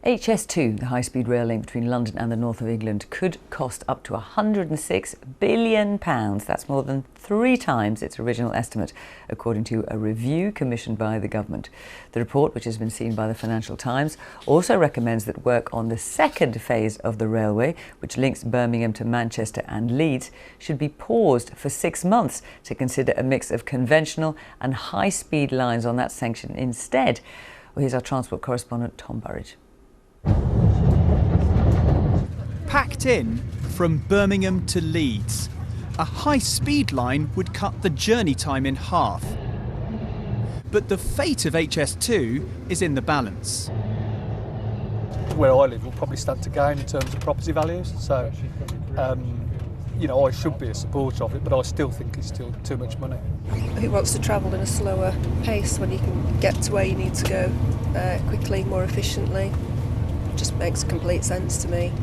HS2, the high-speed rail link between London and the north of England, could cost up to £106 billion. That's more than 3 times its original estimate, according to a review commissioned by the government. The report, which has been seen by the Financial Times, also recommends that work on the second phase of the railway, which links Birmingham to Manchester and Leeds, should be paused for 6 months to consider a mix of conventional and high-speed lines on that section instead. Well, here's our transport correspondent, Tom Burridge. Packed in from Birmingham to Leeds, a high-speed line would cut the journey time in half. But the fate of HS2 is in the balance. Where I live will probably stand to gain in terms of property values, so I should be a supporter of it, but I still think it's still too much money. Who wants to travel in a slower pace when you can get to where you need to go quickly, more efficiently? Just makes complete sense to me.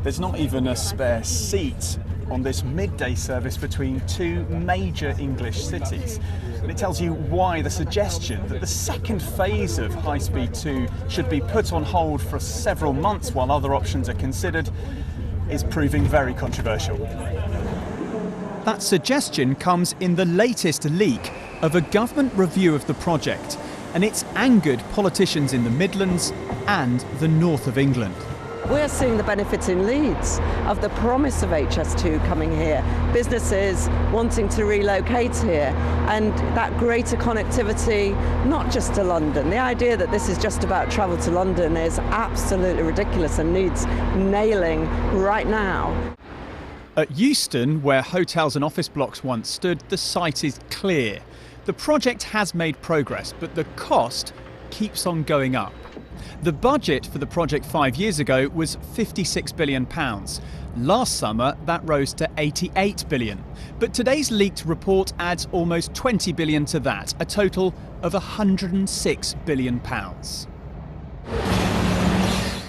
There's not even a spare seat on this midday service between 2 major English cities. And it tells you why the suggestion that the second phase of High Speed 2 should be put on hold for several months while other options are considered is proving very controversial. That suggestion comes in the latest leak of a government review of the project, and it's angered politicians in the Midlands and the north of England. We're seeing the benefits in Leeds of the promise of HS2 coming here, businesses wanting to relocate here, and that greater connectivity, not just to London. The idea that this is just about travel to London is absolutely ridiculous and needs nailing right now. At Euston, where hotels and office blocks once stood, the site is clear. The project has made progress, but the cost keeps on going up. The budget for the project 5 years ago was £56 billion. Last summer, that rose to £88 billion. But today's leaked report adds almost £20 billion to that, a total of £106 billion.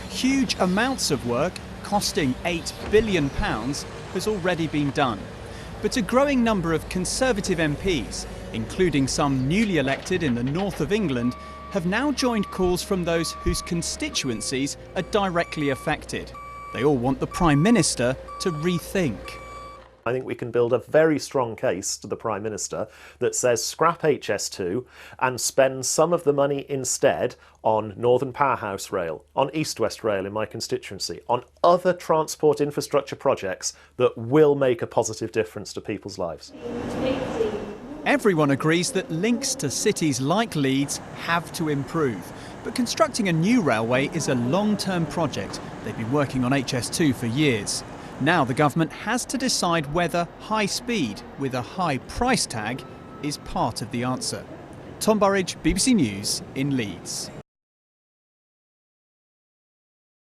Huge amounts of work, costing £8 billion, has already been done. But a growing number of Conservative MPs, including some newly elected in the north of England, have now joined calls from those whose constituencies are directly affected. They all want the Prime Minister to rethink. I think we can build a very strong case to the Prime Minister that says scrap HS2 and spend some of the money instead on Northern Powerhouse Rail, on East West Rail in my constituency, on other transport infrastructure projects that will make a positive difference to people's lives. Everyone agrees that links to cities like Leeds have to improve. But constructing a new railway is a long-term project. They've been working on HS2 for years. Now the government has to decide whether high speed with a high price tag is part of the answer. Tom Burridge, BBC News in Leeds.